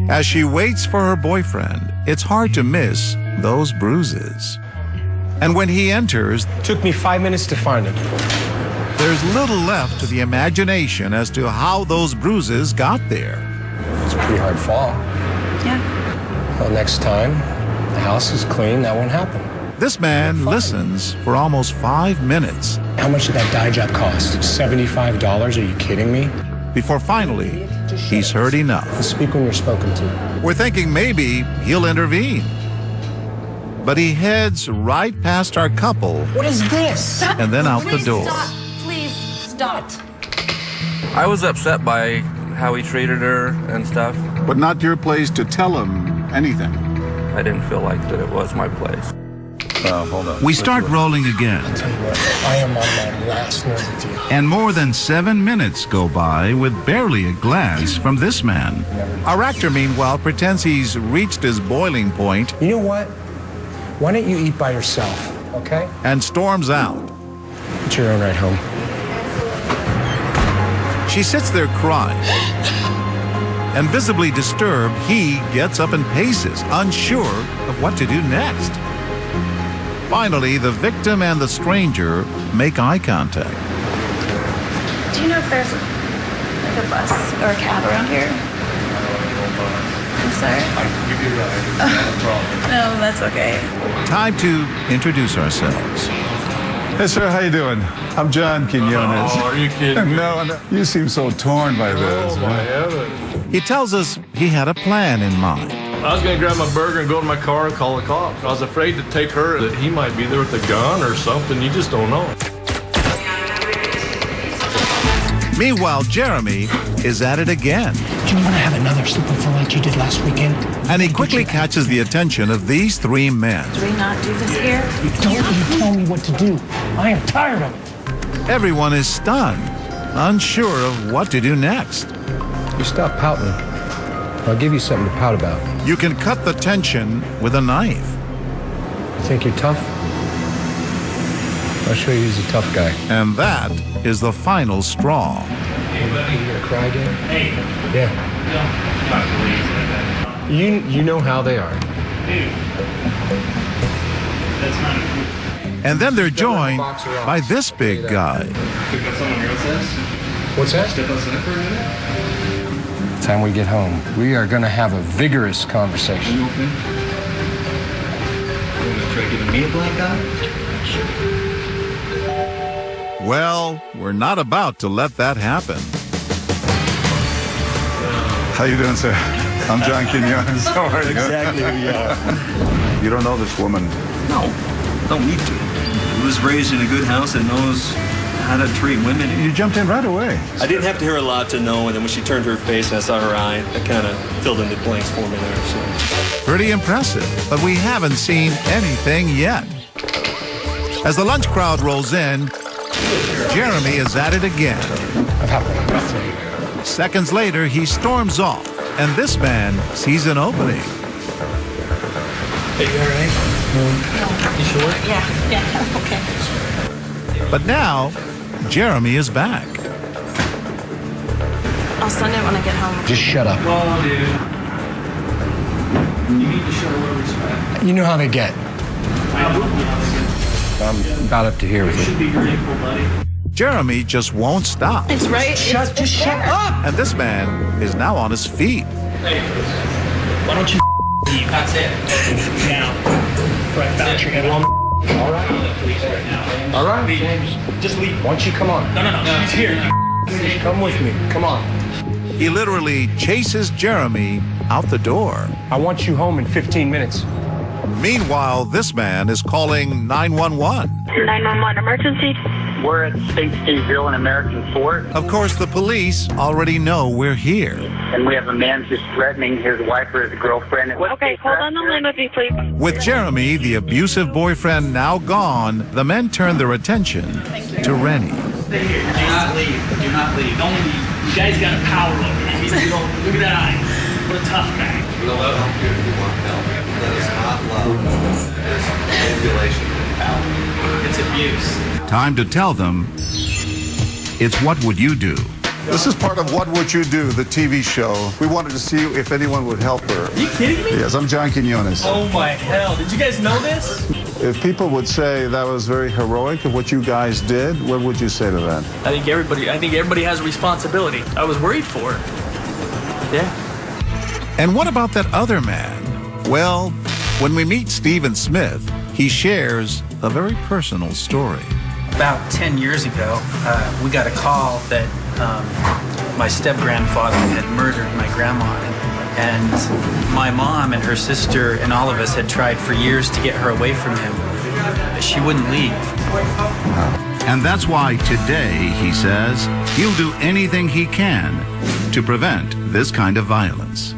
As she waits for her boyfriend, it's hard to miss those bruises. And when he enters, Took me 5 minutes to find him. there's little left to the imagination as to how those bruises got there. It's a pretty hard fall. Yeah. Well, next time, the house is clean, that won't happen. This man listens for almost 5 minutes How much did that dye job cost? $75? Are you kidding me? before finally he's heard enough. Speak when you're spoken to. We're thinking maybe he'll intervene. But he heads right past our couple What is this? and then out the door. Stop. Please stop. I was upset by how he treated her and stuff. But not your place to tell him anything. I didn't feel like that it was my place. Hold on. We start rolling again, Tell you what, I am on my last nerve with you. and more than 7 minutes go by with barely a glance from this man. Our actor, meanwhile, pretends he's reached his boiling point You know what? Why don't you eat by yourself, okay? and storms out. It's your own ride home. She sits there crying. And visibly disturbed, he gets up and paces, unsure of what to do next. Finally, the victim and the stranger make eye contact. Do you know if there's like a bus or a cab around here? I'm sorry. I can give you a ride. Not a problem. No, that's okay. Time to introduce ourselves. Hey, sir, how you doing? I'm John Quinones. Oh, are you kidding me? No, you seem so torn by this. Oh, my heavens. He tells us he had a plan in mind. I was going to grab my burger and go to my car and call the cops. I was afraid to take her, that he might be there with a gun or something. You just don't know. Meanwhile, Jeremy is at it again, Do you want to have another sleepover like you did last weekend? and he quickly catches the attention of these 3 men. Do we not do this here? Don't you tell me what to do. I am tired of it. Everyone is stunned, unsure of what to do next. You stop pouting. I'll give you something to pout about. You can cut the tension with a knife. You think you're tough? I'll show you who's a tough guy. And that is the final straw. Hey, buddy, you gonna cry again? Hey, Yeah. don't talk to ladies like that. You know how they are. Dude, that's not. And then they're joined by this big guy. Pick up someone else's. What's that? Step outside for a minute. Time we get home, we are gonna have a vigorous conversation. You okay? You wanna try giving me a black eye? Well, we're not about to let that happen. How you doing, sir? I'm John Quinones. How are you? Exactly who you are. You don't know this woman. No, don't need to. He was raised in a good house that knows how to treat women. You jumped in right away. I didn't have to hear a lot to know, and then when she turned her face and I saw her eye, that kind of filled in the blanks for me there. So Pretty impressive, but we haven't seen anything yet. As the lunch crowd rolls in, Jeremy is at it again. I've happened. Seconds later, he storms off, and this man sees an opening. Hey, you all right? You sure? Yeah, okay. But now, Jeremy is back. I'll send it when I get home. Just shut up. Well, dude, you need to show a little respect. You know how they get. I will be honest. I'm about up to here with You you. should be grateful, buddy. Jeremy just won't stop, It's right. Just shut up! and this man is now on his feet. Hey, why don't you leave? That's it. Now. Right, bounce your head on. All right. Please, right now. All right. James, just leave. Why don't you come on? No, she's here. Come with me. Come on. He literally chases Jeremy out the door. I want you home in 15 minutes. Meanwhile, this man is calling 911. 911 emergency. We're at St. Steveville in American Fort, Of course, the police already know we're here. and we have a man just threatening his wife or his girlfriend. Okay, hold on the line with me, please. With Jeremy, the abusive boyfriend, now gone, the men turn their attention to Rennie. Stay here. Do not leave. Do not leave. Don't leave. You guys got a power over me. You don't, look at that eye. What a tough guy. We'll help you if you want help. That is not love. It's manipulation and power. It's abuse. Time to tell them, it's what would you do? This is part of What Would You Do, the TV show. We wanted to see if anyone would help her. Are you kidding me? Yes, I'm John Quinones. Oh my hell. Did you guys know this? If people would say that was very heroic of what you guys did, what would you say to that? I think everybody has a responsibility. I was worried for her. Yeah. And what about that other man? Well, when we meet Stephen Smith, he shares a very personal story. About 10 years ago, we got a call that my step-grandfather had murdered my grandma. And my mom and her sister and all of us had tried for years to get her away from him. She wouldn't leave. And that's why today, he says, he'll do anything he can to prevent this kind of violence.